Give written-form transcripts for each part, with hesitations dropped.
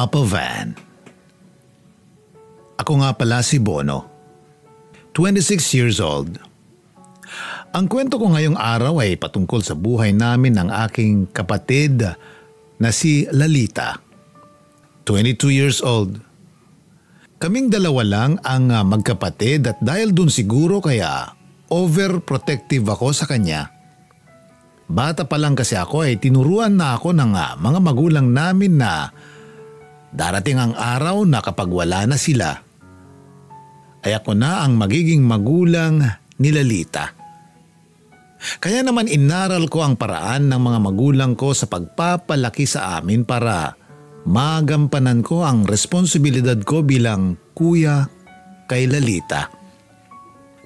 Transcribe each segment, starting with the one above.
Papa Van. Ako nga pala si Bono, 26 years old. Ang kwento ko ngayong araw ay patungkol sa buhay namin ng aking kapatid na si Lalita, 22 years old. Kaming dalawa lang ang magkapatid at dahil dun siguro kaya overprotective ako sa kanya. Bata pa lang kasi ako ay tinuruan na ako ng mga magulang namin na darating ang araw na kapag wala na sila, ay ako na ang magiging magulang ni Lalita. Kaya naman inaral ko ang paraan ng mga magulang ko sa pagpapalaki sa amin para magampanan ko ang responsibilidad ko bilang kuya kay Lalita.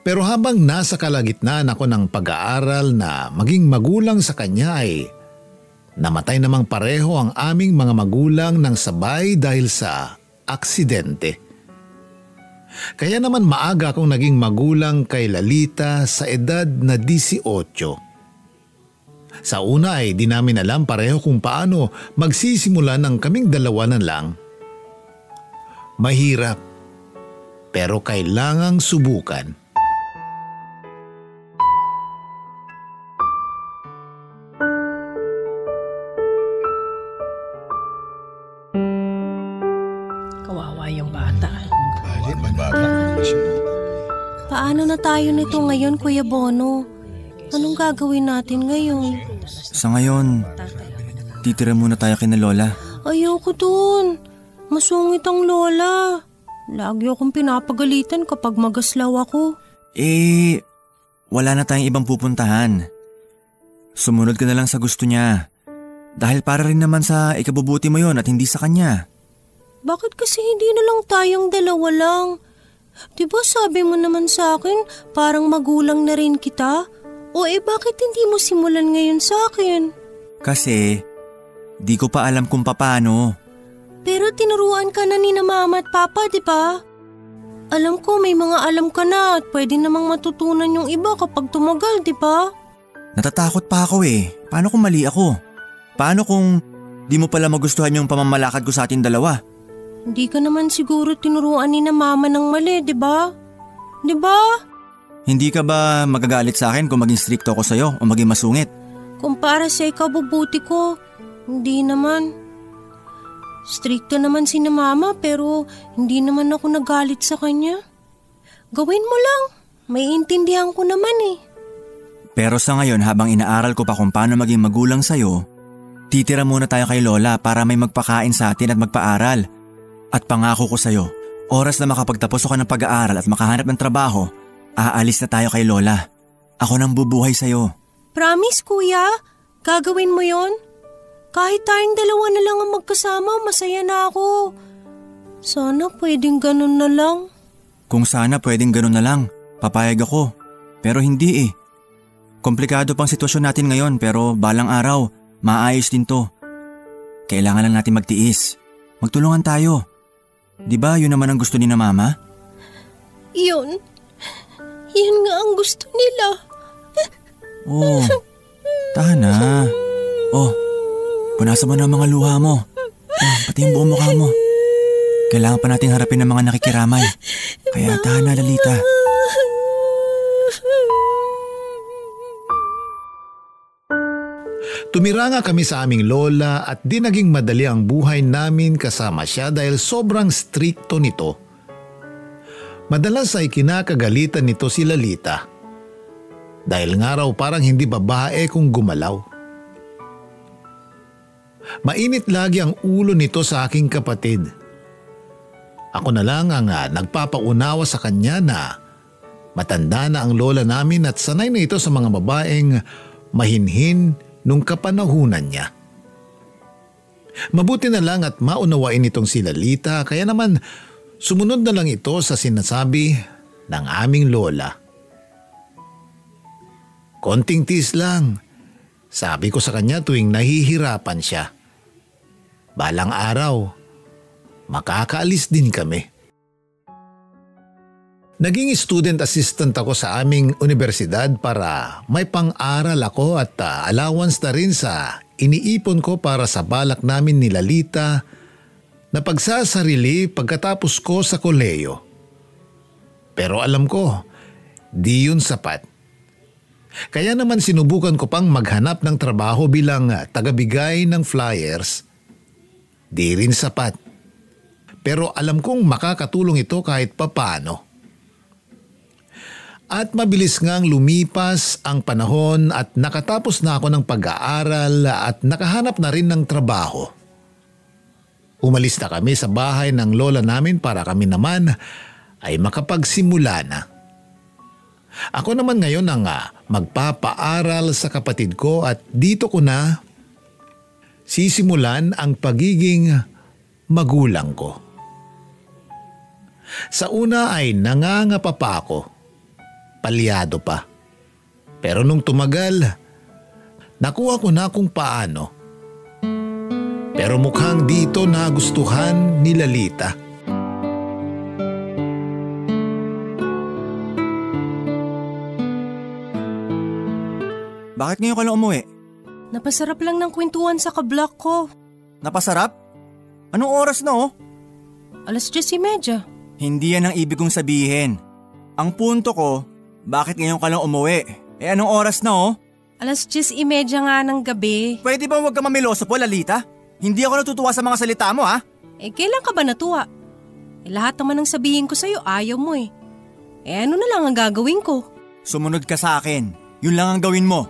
Pero habang nasa kalagitnaan ako ng pag-aaral na maging magulang sa kanya ay namatay namang pareho ang aming mga magulang ng sabay dahil sa aksidente. Kaya naman maaga akong naging magulang kay Lalita sa edad na 18. Sa una ay di namin alam pareho kung paano magsisimula ng kaming dalawa na lang. Mahirap, pero kailangang subukan. Kawawa yung bata. Paano na tayo nito ngayon, Kuya Bono? Anong gagawin natin ngayon? Sa ngayon, titira muna tayo kina Lola. Ayoko dun. Masungit ang Lola. Lagi akong pinapagalitan kapag magaslaw ako. Wala na tayong ibang pupuntahan. Sumunod ka na lang sa gusto niya. Dahil para rin naman sa ikabubuti mo yon at hindi sa kanya. Bakit kasi hindi na lang tayong dalawa lang? Diba sabi mo naman sa akin, parang magulang na rin kita? O bakit hindi mo simulan ngayon sa akin? Kasi, di ko pa alam kung paano. Pero tinuruan ka na ni na Mama at Papa, diba? Alam ko may mga alam ka na at pwede namang matutunan yung iba kapag tumagal, diba? Natatakot pa ako Paano kung mali ako? Paano kung di mo pala magustuhan yung pamamalakad ko sa ating dalawa? Hindi ka naman siguro tinuruan ni na Mama ng mali, diba? Diba? Hindi ka ba magagalit sa akin kung maging stricto ako sa'yo o maging masungit? Kung para sa ikabubuti ko, hindi naman. Stricto naman si na Mama pero hindi naman ako nagalit sa kanya. Gawin mo lang, may intindihan ko naman Pero sa ngayon habang inaaral ko pa kung paano maging magulang sa'yo, titira muna tayo kay Lola para may magpakain sa atin at magpaaral. At pangako ko sa'yo, oras na makapagtapos ako ng pag-aaral at makahanap ng trabaho, aalis na tayo kay Lola. Ako nang bubuhay sa'yo. Promise, Kuya? Gagawin mo yon? Kahit tayong dalawa na lang ang magkasama, masaya na ako. Sana pwedeng ganun na lang. Kung sana pwedeng ganun na lang, papayag ako. Pero hindi Komplikado pang sitwasyon natin ngayon pero balang araw, maayos din to. Kailangan lang natin magtiis. Magtulungan tayo. Diba yun naman ang gusto ni na Mama? Yun nga ang gusto nila. Tahan na. Punasan mo na ang mga luha mo. Pati yung buong mukha mo. Kailangan pa natin harapin ang mga nakikiramay. Kaya tahan na, Lalita. Tumira nga kami sa aming lola at di naging madali ang buhay namin kasama siya dahil sobrang strikto nito. Madalas ay kinakagalitan nito si Lalita. Dahil nga raw parang hindi babae kung gumalaw. Mainit lagi ang ulo nito sa aking kapatid. Ako na lang ang nagpapaunawa sa kanya na matanda na ang lola namin at sanay na ito sa mga babaeng mahinhin nung kapanahunan niya. Mabuti na lang at maunawain itong si Lalita kaya naman sumunod na lang ito sa sinasabi ng aming lola. Konting tiis lang, sabi ko sa kanya tuwing nahihirapan siya. Balang araw, makakaalis din kami. Naging student assistant ako sa aming universidad para may pang-aral ako at allowance na rin sa iniipon ko para sa balak namin ni Lalita na pagsasarili pagkatapos ko sa kolehiyo. Pero alam ko, di yun sapat. Kaya naman sinubukan ko pang maghanap ng trabaho bilang tagabigay ng flyers. Di rin sapat. Pero alam kong makakatulong ito kahit papano. At mabilis ngang lumipas ang panahon at nakatapos na ako ng pag-aaral at nakahanap na rin ng trabaho. Umalis na kami sa bahay ng lola namin para kami naman ay makapagsimula na. Ako naman ngayon ang magpapaaral sa kapatid ko at dito ko na sisimulan ang pagiging magulang ko. Sa una ay nangangapa pa ako. Palyado pa. Pero nung tumagal, nakuha ko na kung paano. Pero mukhang dito nagustuhan ni Lalita. Bakit ngayon ka lang umuwi? Napasarap lang ng kwentuhan sa kablock ko. Napasarap? Anong oras na oh? 10:30. Hindi yan ang ibig kong sabihin. Ang punto ko, bakit ngayon ka lang umuwi? Anong oras na oh? 10:30 nga ng gabi. Pwede ba huwag ka mamiloso po, Lalita? Hindi ako natutuwa sa mga salita mo ha? Kailan ka ba natuwa? Lahat naman ng sabihin ko sa'yo ayaw mo eh. Ano na lang ang gagawin ko? Sumunod ka sa akin. Yun lang ang gawin mo.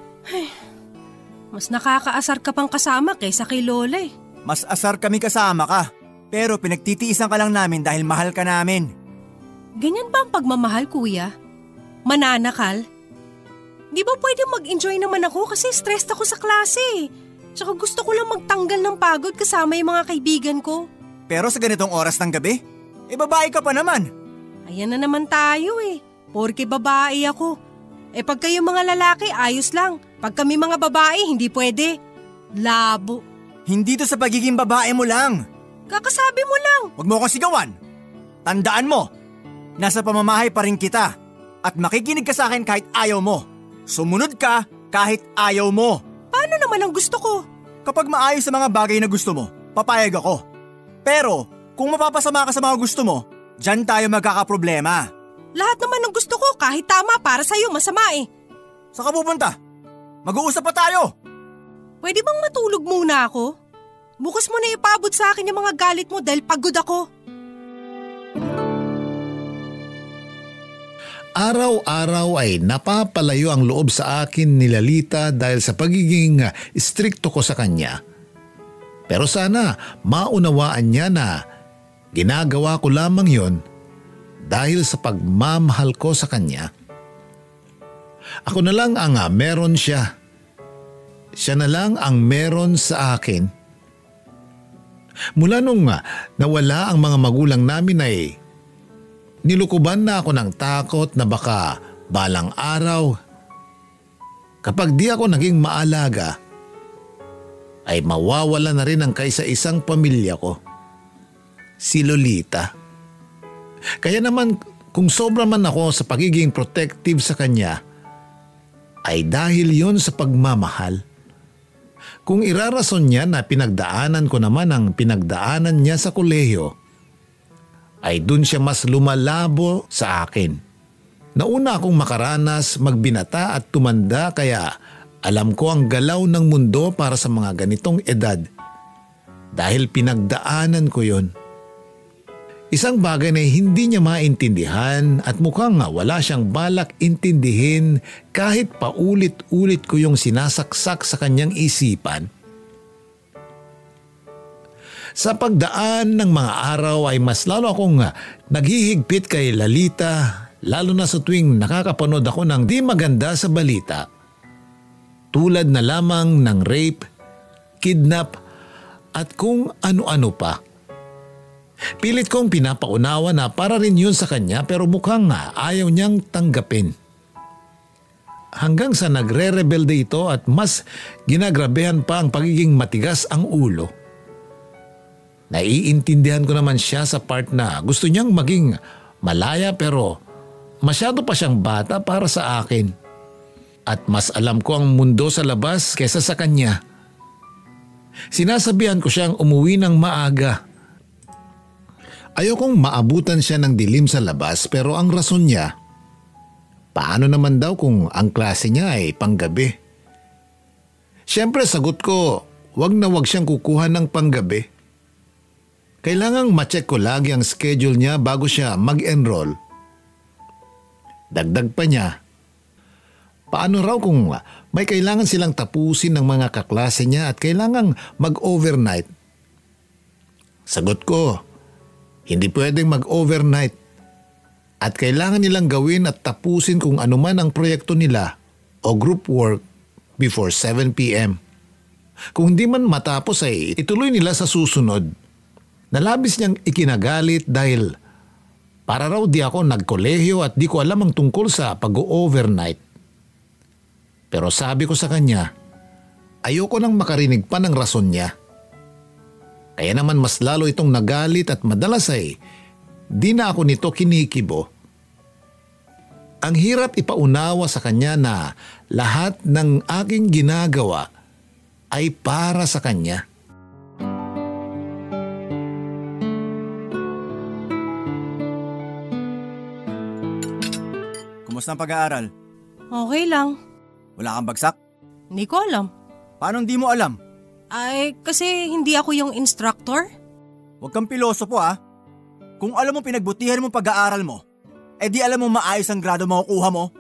Mas nakakaasar ka pang kasama kaysa kay Lola eh. Mas asar kami kasama ka. Pero pinagtitiisan ka lang namin dahil mahal ka namin. Ganyan ba ang pagmamahal, kuya? Mananakal? Di ba pwede mag-enjoy naman ako kasi stressed ako sa klase. Tsaka gusto ko lang magtanggal ng pagod kasama yung mga kaibigan ko. Pero sa ganitong oras ng gabi, babae ka pa naman. Ayan na naman tayo eh. Porke babae ako. Pag kayo mga lalaki, ayos lang. Pag kami mga babae, hindi pwede. Labo. Hindi to sa pagiging babae mo lang. Kakasabi mo lang. Huwag mo akong sigawan. Tandaan mo, nasa pamamahay pa rin kita. At makikinig ka sa akin kahit ayaw mo. Sumunod ka kahit ayaw mo. Paano naman ang gusto ko? Kapag maayos sa mga bagay na gusto mo, papayag ako. Pero kung mapapasama ka sa mga gusto mo, dyan tayo magkakaproblema. Lahat naman ng gusto ko kahit tama para sa'yo masama eh. Saan ka pupunta? Mag-uusap pa tayo. Pwede bang matulog muna ako? Bukas mo na ipabot sa akin yung mga galit mo dahil pagod ako. Araw-araw ay napapalayo ang loob sa akin ni Lalita dahil sa pagiging istrikto ko sa kanya. Pero sana maunawaan niya na ginagawa ko lamang yon dahil sa pagmamahal ko sa kanya. Ako na lang ang meron siya. Siya na lang ang meron sa akin. Mula nung nawala ang mga magulang namin ay nilukuban na ako ng takot na baka balang araw, kapag di ako naging maalaga, ay mawawala na rin ang kaisa-isang pamilya ko, si Lolita. Kaya naman kung sobra man ako sa pagiging protective sa kanya, ay dahil yon sa pagmamahal. Kung irarason niya na pinagdaanan ko naman ang pinagdaanan niya sa kolehiyo, ay dun siya mas lumalabo sa akin. Nauna akong makaranas, magbinata at tumanda kaya alam ko ang galaw ng mundo para sa mga ganitong edad. Dahil pinagdaanan ko yon. Isang bagay na hindi niya maintindihan at mukhang wala siyang balak intindihin kahit paulit-ulit ko yung sinasaksak sa kanyang isipan. Sa pagdaan ng mga araw ay mas lalo akong naghihigpit kay Lalita, lalo na sa tuwing nakakapanood ako ng di maganda sa balita. Tulad na lamang ng rape, kidnap at kung ano-ano pa. Pilit kong pinapaunawa na para rin yun sa kanya pero mukhang ayaw niyang tanggapin. Hanggang sa nagre-rebelde ito at mas ginagrabehan pa ang pagiging matigas ang ulo. Naiintindihan ko naman siya sa part na gusto niyang maging malaya pero masyado pa siyang bata para sa akin. At mas alam ko ang mundo sa labas kesa sa kanya. Sinasabihan ko siyang umuwi ng maaga. Ayokong maabutan siya ng dilim sa labas pero ang rason niya, paano naman daw kung ang klase niya ay panggabi? Siyempre sagot ko, wag na wag siyang kukuha ng panggabi. Kailangang ma-check ko lagi ang schedule niya bago siya mag-enroll. Dagdag pa niya, paano raw kung may kailangan silang tapusin ng mga kaklase niya at kailangang mag-overnight? Sagot ko, hindi pwedeng mag-overnight at kailangan nilang gawin at tapusin kung anuman ang proyekto nila o group work before 7 p.m. Kung hindi man matapos ay ituloy nila sa susunod. Nalabis niyang ikinagalit dahil para raw di ako nagkolehiyo at di ko alam ang tungkol sa pag-overnight. Pero sabi ko sa kanya, ayoko nang makarinig pa ng rason niya. Kaya naman mas lalo itong nagalit at madalas ay di na ako nito kinikibo. Ang hirap ipaunawa sa kanya na lahat ng aking ginagawa ay para sa kanya. Kumusta ang pag-aaral? Okay lang. Wala kang bagsak? Hindi ko alam. Paano hindi mo alam? Ay, kasi hindi ako yung instructor. Huwag kang pilosopo ah. Kung alam mo pinagbutihan mo pag-aaral mo, di alam mo maayos ang grado makukuha mo.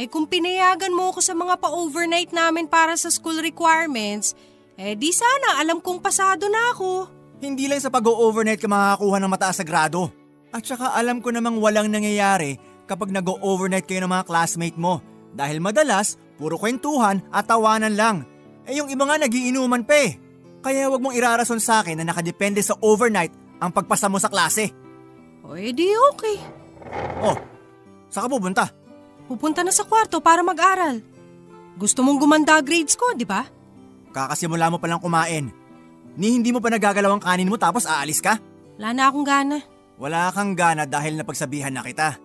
Kung pinayagan mo ako sa mga pa-overnight namin para sa school requirements, di sana alam kong pasado na ako. Hindi lang sa pag-overnight ka makakakuha ng mataas na grado. At saka alam ko namang walang nangyayari kapag nag-overnight kayo ng mga classmate mo. Dahil madalas, puro kwentuhan at tawanan lang. Yung iba nga nagiinuman pa eh. Kaya wag mong irarason sa akin na nakadepende sa overnight ang pagpasa mo sa klase. Di okay. Saan ka pupunta? Pupunta na sa kwarto para mag-aral. Gusto mong gumanda grades ko, di ba? Kakasimula mo palang kumain. Hindi mo pa nagagalaw ang kanin mo tapos aalis ka? Wala na akong gana. Wala kang gana dahil napagsabihan na kita.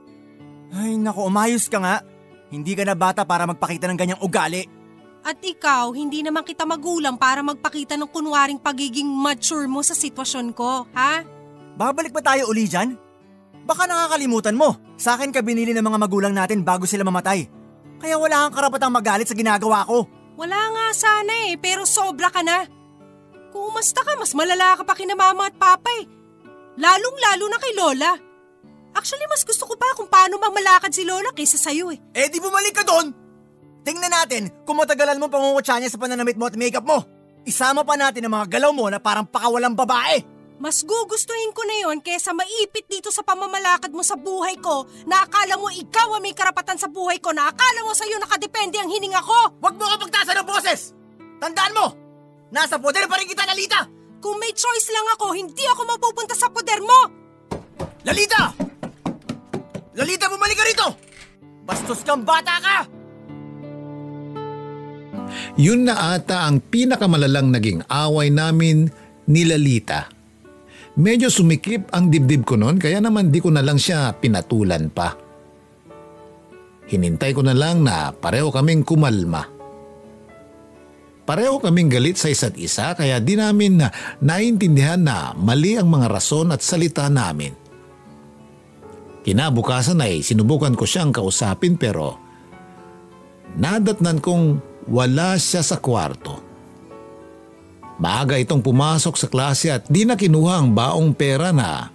Ay naku, umayos ka nga. Hindi ka na bata para magpakita ng ganyang ugali. At ikaw, hindi naman kita magulang para magpakita ng kunwaring pagiging mature mo sa sitwasyon ko, ha? Babalik ba tayo uli dyan? Baka nakakalimutan mo. Sa akin ka binili ng mga magulang natin bago sila mamatay. Kaya wala kang karapatang magalit sa ginagawa ko. Wala nga sana pero sobra ka na. Kung umasta ka, mas malala ka pa kina mama at papa Lalong-lalo na kay Lola. Actually, mas gusto ko pa kung paano mamalakad si Lola kaysa sa'yo di bumalik ka doon! Tingnan natin kung matagalan mo pangungutya niya sa pananamit mo at makeup mo. Isama pa natin ang mga galaw mo na parang pakawalang babae. Mas gugustuhin ko na yon kesa maipit dito sa pamamalakad mo sa buhay ko na akala mo ikaw ang may karapatan sa buhay ko na akala mo sa'yo nakadepende ang hininga ko. Huwag mo ka pagtasa ng boses! Tandaan mo! Nasa poder pa rin kita, Lalita! Kung may choice lang ako, hindi ako mapupunta sa poder mo! Lalita! Lalita, bumalik ka rito! Bastos kang bata ka! Yun na ata ang pinakamalalang naging away namin ni Lalita. Medyo sumikip ang dibdib ko noon kaya naman di ko na lang siya pinatulan pa. Hinintay ko na lang na pareho kaming kumalma. Pareho kaming galit sa isa't isa kaya di namin naintindihan na mali ang mga rason at salita namin. Kinabukasan ay sinubukan ko siyang kausapin pero nadatnan kong wala siya sa kwarto. Maaga itong pumasok sa klase at di na kinuha ang baong pera na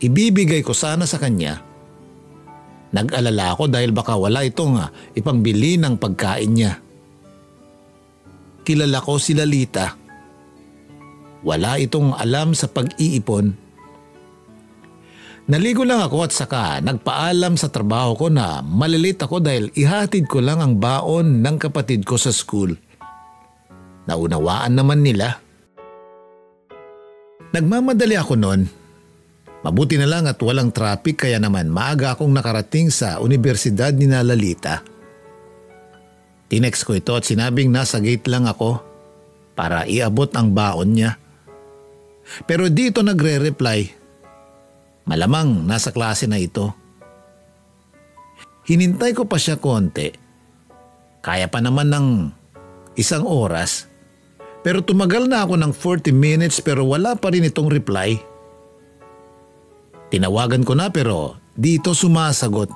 ibibigay ko sana sa kanya. Nag-alala ako dahil baka wala itong ipangbili ng pagkain niya. Kilala ko si Lalita. Wala itong alam sa pag-iipon. Naligo lang ako at saka nagpaalam sa trabaho ko na malilit ako dahil ihatid ko lang ang baon ng kapatid ko sa school. Naunawaan naman nila. Nagmamadali ako noon. Mabuti na lang at walang traffic kaya naman maaga akong nakarating sa universidad ni Lalita. Tinext ko ito at sinabing nasa gate lang ako para iabot ang baon niya. Pero dito nagre-reply. Malamang nasa klase na ito. Hinintay ko pa siya konti. Kaya pa naman ng 1 oras. Pero tumagal na ako ng 40 minutes pero wala pa rin itong reply. Tinawagan ko na pero dito sumasagot.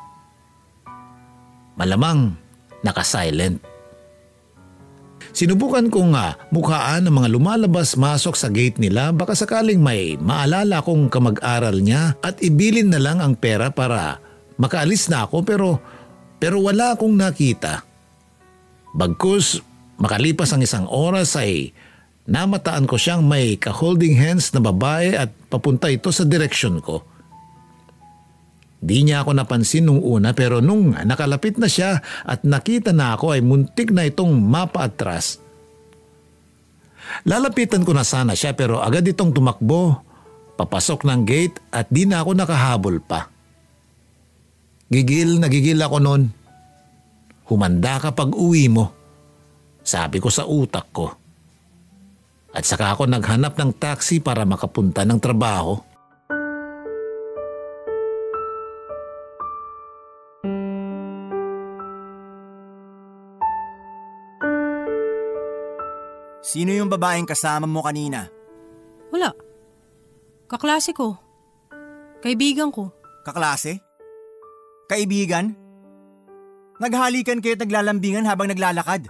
Malamang naka-silent. Sinubukan kong mukhaan ang mga lumalabas-masok sa gate nila, baka sakaling may maalala kong kamag-aral niya at ibilin na lang ang pera para makaalis na ako, pero wala akong nakita. Bagkus makalipas ang isang oras ay namataan ko siyang may ka-holding hands na babae at papunta ito sa direksyon ko. Di niya ako napansin nung una, pero nung nakalapit na siya at nakita na ako ay muntik na itong mapaatras. Lalapitan ko na sana siya pero agad itong tumakbo, papasok ng gate at di na ako nakahabol pa. Gigil ako noon. Humanda ka pag uwi mo, sabi ko sa utak ko. At saka ako naghanap ng taxi para makapunta ng trabaho. Sino yung babaeng kasama mo kanina? Wala. Kaklase ko. Kaibigan ko. Kaklase? Kaibigan? Naghalikan kayo at naglalambingan habang naglalakad.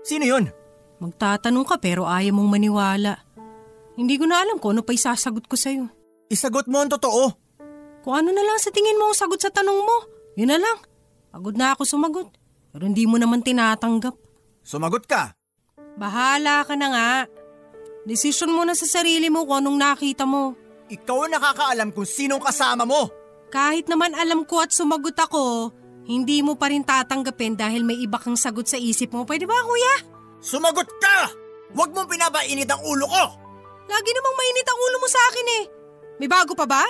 Sino yun? Magtatanong ka pero ayaw mong maniwala. Hindi ko na alam kung ano pa isasagot ko sa'yo. Isagot mo ang totoo. Kung ano na lang sa tingin mo ang sagot sa tanong mo, yun na lang. Pagod na ako sumagot. Pero hindi mo naman tinatanggap. Sumagot ka. Bahala ka na nga. Desisyon mo na sa sarili mo kung anong nakita mo. Ikaw ang nakakaalam kung sinong kasama mo. Kahit naman alam ko at sumagot ako, hindi mo pa rin tatanggapin dahil may iba kang sagot sa isip mo. Pwede ba, kuya? Sumagot ka! Huwag mong pinapainit ang ulo ko! Lagi namang mainit ang ulo mo sa akin eh. May bago pa ba?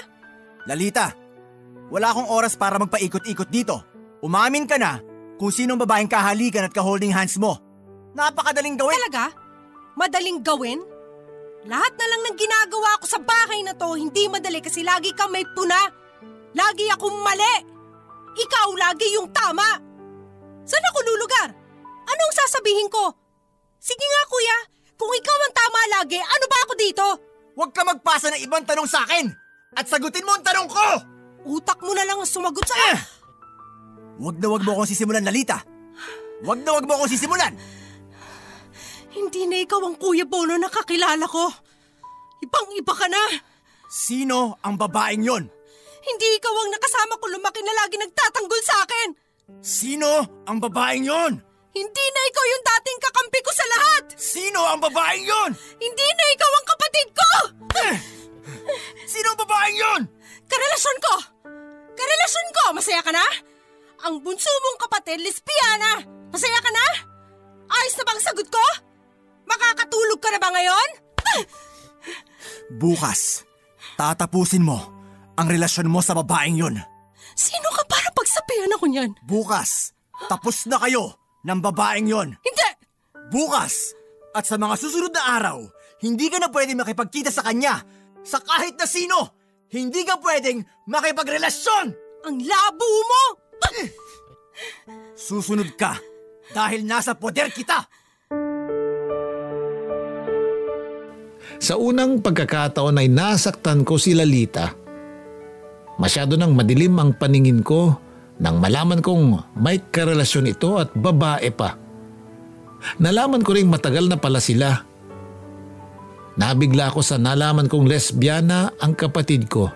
Lalita, wala akong oras para magpaikot-ikot dito. Umamin ka na kung sinong babaeng kahalikan at ka-holding hands mo. Napakadaling gawin. Talaga? Madaling gawin? Lahat na lang ng ginagawa ko sa bahay na to hindi madali kasi lagi kang may puna. Lagi akong mali. Ikaw lagi yung tama. Saan ako lulugar? Anong sasabihin ko? Sige nga kuya, kung ikaw ang tama lagi, ano ba ako dito? Huwag ka magpasa ng ibang tanong sa akin at sagutin mo ang tanong ko! Utak mo na lang ang sumagot sa... Huwag na huwag mo akong sisimulan, Lalita. Huwag na huwag mo akong sisimulan. Hindi na ikaw ang Kuya Bono na kakilala ko. Ibang-iba ka na. Sino ang babaeng yon? Hindi ikaw ang nakasama ko lumaki na lagi nagtatanggol sa akin. Sino ang babaeng yon? Hindi na ikaw yung dating kakampi ko sa lahat. Sino ang babaeng yon? Hindi na ikaw ang kapatid ko. Sino ang babaeng yon? Karelasyon ko. Karelasyon ko. Masaya ka na? Ang bunso mong kapatid, lesbiana. Masaya ka na? Ayos na bang sagot ko? Makakatulog ka na ba ngayon? Bukas, tatapusin mo ang relasyon mo sa babaeng yon. Sino ka para pagsabihan ako niyan? Bukas, tapos na kayo ng babaeng yon. Hindi! Bukas, at sa mga susunod na araw, hindi ka na pwedeng makipagkita sa kanya. Sa kahit na sino, hindi ka pwedeng makipagrelasyon! Ang labo mo! Susunod ka dahil nasa poder kita! Sa unang pagkakataon ay nasaktan ko si Lalita. Masyado nang madilim ang paningin ko nang malaman kong may karelasyon ito at babae pa. Nalaman ko ring matagal na pala sila. Nabigla ako sa nalaman kong lesbiana ang kapatid ko.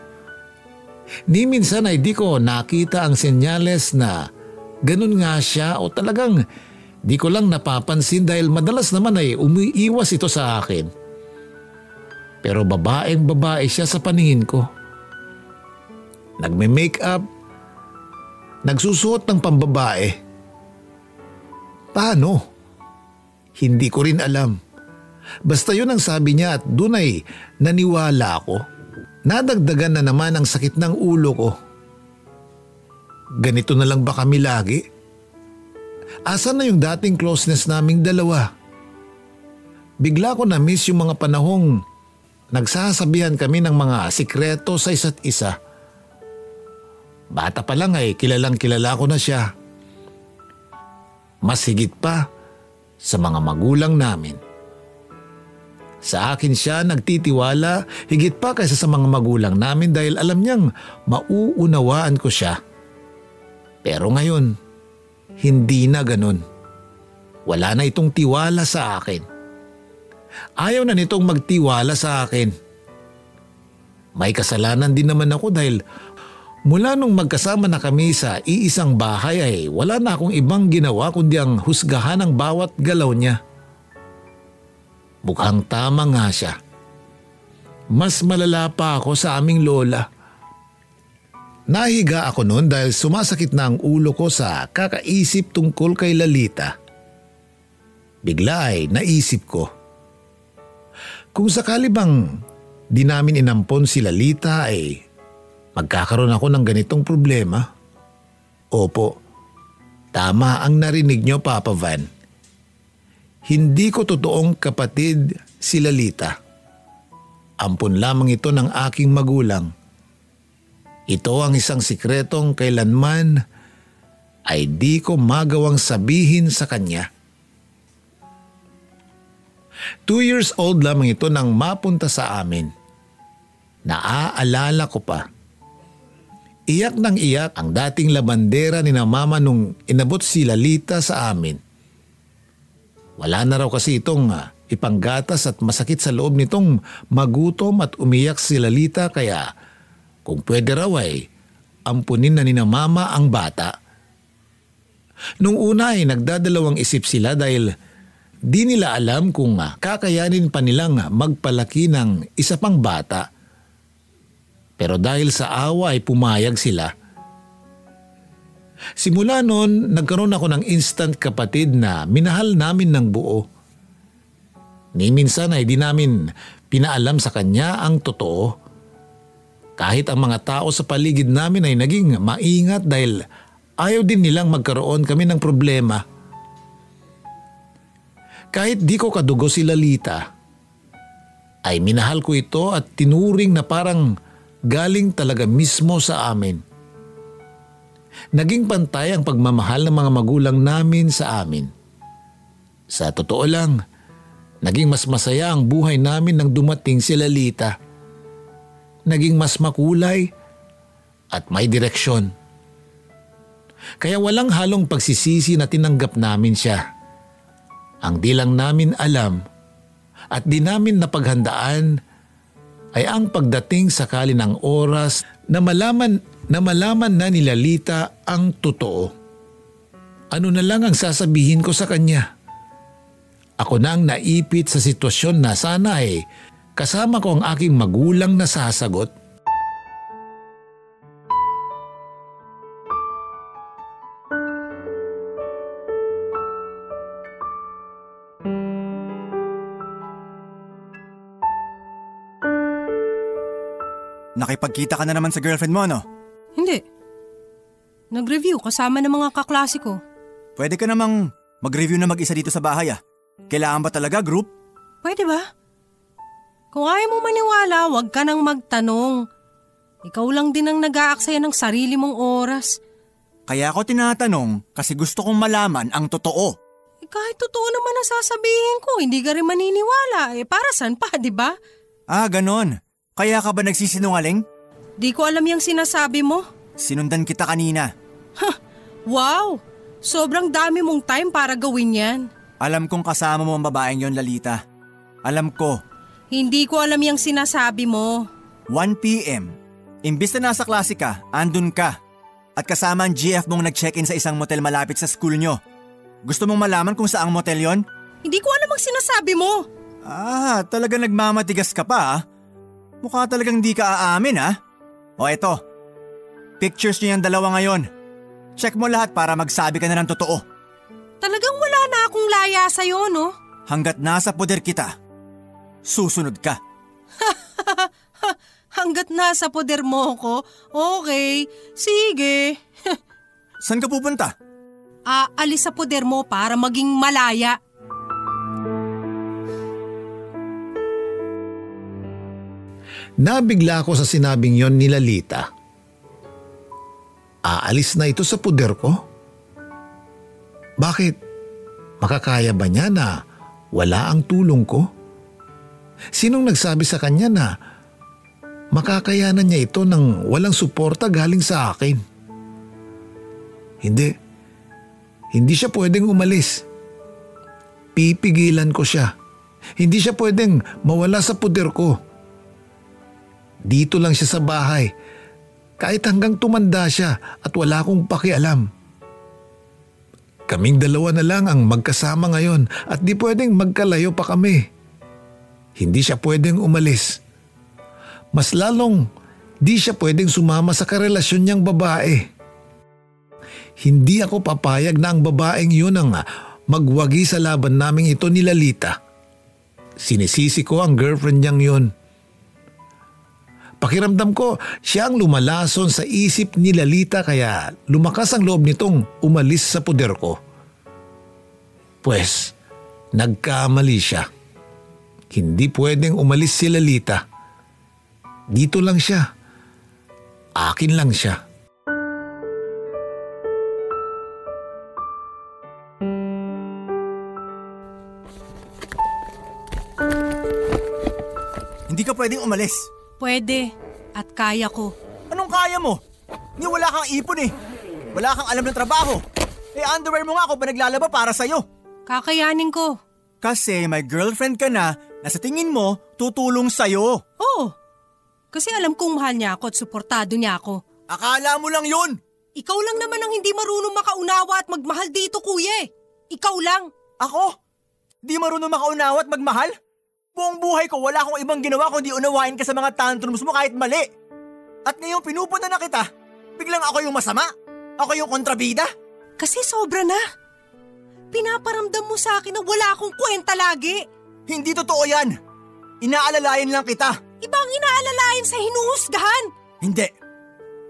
Ni minsan ay di ko nakita ang senyales na ganun nga siya o talagang di ko lang napapansin dahil madalas naman ay umiiwas ito sa akin. Pero babaeng babae siya sa paningin ko. Nagme-makeup, nagsusuot ng pambabae. Paano? Hindi ko rin alam. Basta yun ang sabi niya at dun ay naniwala ako. Nadagdagan na naman ang sakit ng ulo ko. Ganito na lang ba kami lagi? Asan na yung dating closeness naming dalawa? Bigla ko na-miss yung mga panahong nagsasabihan kami ng mga sikreto sa isa't isa. Bata pa lang ay kilalang kilala ko na siya. Mas higit pa sa mga magulang namin. Sa akin siya nagtitiwala higit pa kaysa sa mga magulang namin dahil alam niyang mauunawaan ko siya. Pero ngayon, hindi na ganun. Wala na itong tiwala sa akin. Ayaw na nitong magtiwala sa akin. May kasalanan din naman ako dahil mula nung magkasama na kami sa iisang bahay ay wala na akong ibang ginawa kundi ang husgahan ang bawat galaw niya. Mukhang tama nga siya. Mas malala pa ako sa aming lola. Nahiga ako noon dahil sumasakit na ang ulo ko sa kakaisip tungkol kay Lalita. Bigla ay naisip ko, kung sakali bang di namin inampon si Lalita ay magkakaroon ako ng ganitong problema? Opo, tama ang narinig niyo, Papa Van. Hindi ko totoong kapatid si Lalita. Ampon lamang ito ng aking magulang. Ito ang isang sikretong kailanman ay di ko magawang sabihin sa kanya. 2 years old lamang ito nang mapunta sa amin. Naaalala ko pa. Iyak ng iyak ang dating labandera ni na mama nung inabot si Lalita sa amin. Wala na raw kasi itong ipanggatas at masakit sa loob nitong magutom at umiyak si Lalita kaya kung pwede raw ay ampunin na ni na mama ang bata. Nung una ay nagdadalawang isip sila dahil di nila alam kung kakayanin pa nilang magpalaki ng isa pang bata. Pero dahil sa awa ay pumayag sila. Simula noon, nagkaroon ako ng instant kapatid na minahal namin ng buo. Ni minsan ay di namin pinaalam sa kanya ang totoo. Kahit ang mga tao sa paligid namin ay naging maingat dahil ayaw din nilang magkaroon kami ng problema. Kahit di ko kadugo si Lalita, ay minahal ko ito at tinuring na parang galing talaga mismo sa amin. Naging pantay ang pagmamahal ng mga magulang namin sa amin. Sa totoo lang, naging mas masaya ang buhay namin nang dumating si Lalita. Naging mas makulay at may direksyon. Kaya walang halong pagsisisi na tinanggap namin siya. Ang di lang namin alam at di namin napaghandaan ay ang pagdating sakali ng oras na malaman na ni Lalita ang totoo. Ano na lang ang sasabihin ko sa kanya? Ako na ang naipit sa sitwasyon na sana ay kasama ko ang aking magulang na sasagot. Nakipagkita ka na naman sa girlfriend mo, no? Hindi. Nag-review kasama ng mga kaklase ko. Pwede ka namang mag-review na mag-isa dito sa bahay, ah. Kailangan ba talaga group? Pwede ba? Kung ayaw mo maniwala, huwag ka nang magtanong. Ikaw lang din ang nag-aaksaya ng sarili mong oras. Kaya ako tinatanong kasi gusto kong malaman ang totoo. Kahit totoo naman ang sasabihin ko, hindi ka rin maniniwala. Para saan pa, di ba? Ah, ganon. Kaya ka ba nagsisinungaling? Di ko alam yung sinasabi mo. Sinundan kita kanina. Wow! Sobrang dami mong time para gawin yan. Alam kong kasama mo ang babaeng yon, Lalita. Alam ko. Hindi ko alam yung sinasabi mo. 1 p.m. Imbis na nasa klase ka, andun ka. At kasama ang GF mong nag-check-in sa isang motel malapit sa school nyo. Gusto mong malaman kung saang motel yon? Hindi ko alam ang sinasabi mo. Ah, talaga nagmamatigas ka pa, ah. Mukha talagang di ka aamin, ah. O eto, pictures nyo yung dalawa ngayon. Check mo lahat para magsabi ka na ng totoo. Talagang wala na akong laya sa'yo, no? Hanggat nasa poder kita, susunod ka. Hanggat nasa poder mo ko? Okay, sige. Saan ka pupunta? Aalis sa poder mo para maging malaya. Nabigla ako sa sinabing yon ni Lalita. Aalis na ito sa puder ko? Bakit? Makakaya ba niya na wala ang tulong ko? Sinong nagsabi sa kanya na makakayanan niya ito nang walang suporta galing sa akin? Hindi. Hindi siya pwedeng umalis. Pipigilan ko siya. Hindi siya pwedeng mawala sa puder ko. Dito lang siya sa bahay. Kahit hanggang tumanda siya at wala akong pakialam. Kaming dalawa na lang ang magkasama ngayon at di pwedeng magkalayo pa kami. Hindi siya pwedeng umalis. Mas lalong di siya pwedeng sumama sa karelasyon niyang babae. Hindi ako papayag na ang babaeng yun ang magwagi sa laban naming ito ni Lalita. Sinisisi ko ang girlfriend niyang yun. Pakiramdam ko siya ang lumalason sa isip ni Lalita kaya lumakas ang loob nitong umalis sa puder ko. Pues, nagkamali siya. Hindi pwedeng umalis si Lalita. Dito lang siya. Akin lang siya. Hindi ka pwedeng umalis. Pwede. At kaya ko. Anong kaya mo? Wala kang ipon eh. Wala kang alam ng trabaho. Underwear mo nga ako pa naglalaba para sa'yo. Kakayanin ko. Kasi may girlfriend ka na sa tingin mo tutulong sa'yo. Oo. Kasi alam kong mahal niya ako at suportado niya ako. Akala mo lang yun. Ikaw lang naman ang hindi marunong makaunawa at magmahal dito, kuya. Ikaw lang. Ako? Di marunong makaunawa at magmahal? Buong buhay ko wala akong ibang ginawa kundi unawain ka sa mga tantrums mo kahit mali. At ngayon pinupunta na kita, biglang ako yung masama? Ako yung kontrabida? Kasi sobra na. Pinaparamdam mo sa akin na wala akong kwenta lagi. Hindi totoo yan. Inaalalayan lang kita. Ibang inaalalayan sa hinuhusgahan. Hindi.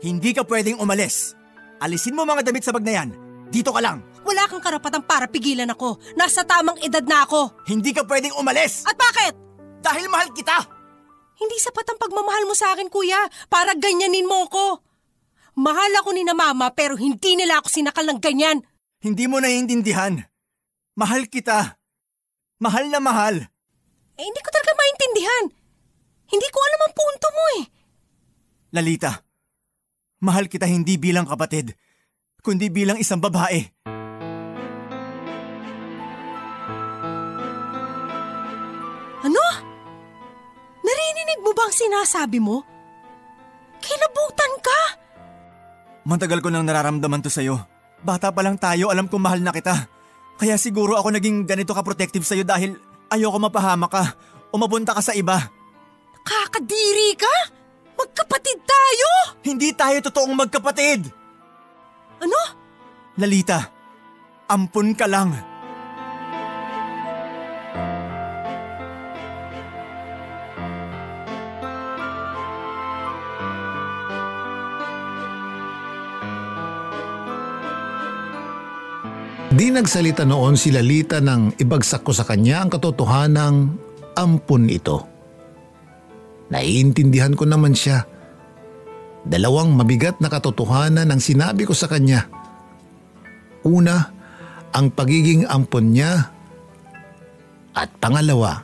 Hindi ka pwedeng umalis. Alisin mo mga damit sa bag na yan. Dito ka lang. Wala kang karapatan para pigilan ako. Nasa tamang edad na ako. Hindi ka pwedeng umalis. At bakit? Dahil mahal kita. Hindi sapat ang pagmamahal mo sa akin, kuya, para ganyanin mo ko. Mahal ako ni na mama pero hindi nila ako sinakal ng ganyan. Hindi mo naiintindihan. Mahal kita. Mahal na mahal. Hindi ko talaga maintindihan. Hindi ko alam ang punto mo eh. Lalita, mahal kita hindi bilang kapatid, kundi bilang isang babae. Ano? Narinig mo bang sinasabi mo? Kilabutan ka? Matagal ko nang nararamdaman to sa'yo. Bata pa lang tayo, alam kong mahal na kita. Kaya siguro ako naging ganito ka-protective sa'yo dahil ayoko mapahama ka o mapunta ka sa iba. Kakadiri ka? Magkapatid tayo! Hindi tayo totoong magkapatid! Ano? Lalita, ampun ka lang. Di nagsalita noon si Lalita nang ibagsak ko sa kanya ang katotohanang ampun ito. Naiintindihan ko naman siya. Dalawang mabigat na katotohanan ang sinabi ko sa kanya. Una, ang pagiging ampun niya. At pangalawa,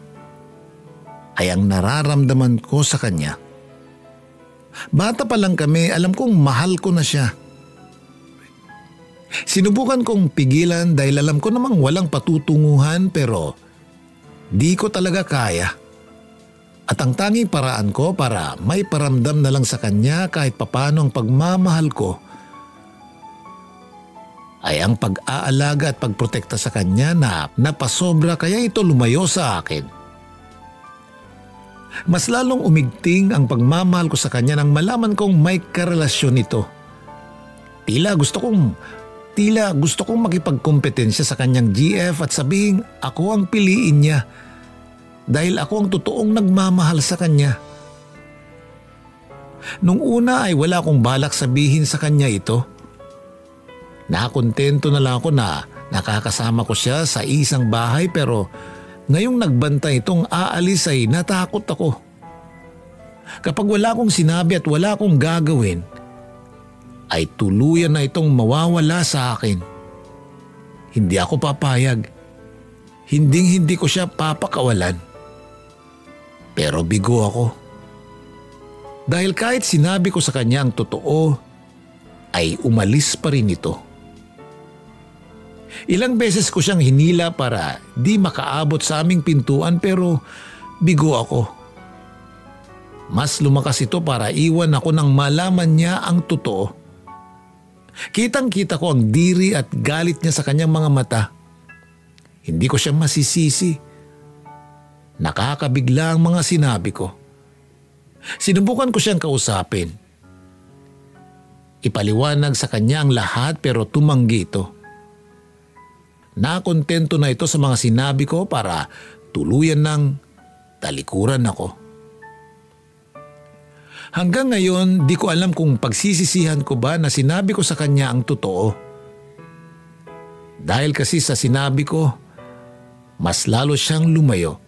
ay ang nararamdaman ko sa kanya. Bata pa lang kami, alam kong mahal ko na siya. Sinubukan kong pigilan dahil alam ko namang walang patutunguhan pero di ko talaga kaya. At ang tanging paraan ko para may paramdam na lang sa kanya kahit papano ang pagmamahal ko ay ang pag-aalaga at pagprotekta sa kanya na napasobra kaya ito lumayo sa akin. Mas lalong umigting ang pagmamahal ko sa kanya nang malaman kong may karelasyon ito. Tila gusto kong makipagkompetensya sa kanyang GF at sabihin ako ang piliin niya dahil ako ang totoong nagmamahal sa kanya. Nung una ay wala akong balak sabihin sa kanya ito. Nakontento na lang ako na nakakasama ko siya sa isang bahay pero ngayong nagbantay itong aalis ay natakot ako. Kapag wala akong sinabi at wala akong gagawin, ay tuluyan na itong mawawala sa akin. Hindi ako papayag. Hindi ko siya papakawalan. Pero bigo ako. Dahil kahit sinabi ko sa kanya ang totoo, ay umalis pa rin ito. Ilang beses ko siyang hinila para di makaabot sa aming pintuan pero bigo ako. Mas lumakas ito para iwan ako nang malaman niya ang totoo. Kitang-kita ko ang diri at galit niya sa kanyang mga mata. Hindi ko siya masisisi. Nakakabigla ang mga sinabi ko. Sinubukan ko siyang kausapin. Ipaliwanag sa kanya ang lahat pero tumanggi ito. Nakontento na ito sa mga sinabi ko para tuluyan ng talikuran ako. Hanggang ngayon, di ko alam kung pagsisisihan ko ba na sinabi ko sa kanya ang totoo. Dahil kasi sa sinabi ko, mas lalo siyang lumayo.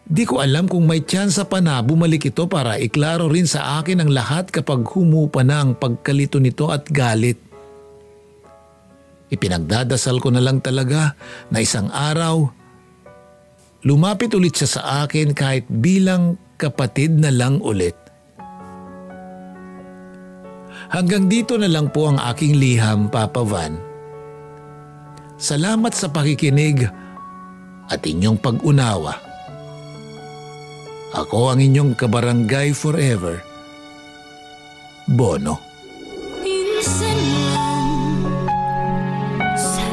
Di ko alam kung may tsansa pa na bumalik ito para iklaro rin sa akin ang lahat kapag humupa na ang pagkalito nito at galit. Ipinagdadasal ko na lang talaga na isang araw, lumapit ulit siya sa akin kahit bilang kapatid na lang ulit. Hanggang dito na lang po ang aking liham, Papa Van. Salamat sa pakikinig at inyong pag-unawa. Ako ang inyong kabarangay forever, Bono. Minsan lang sa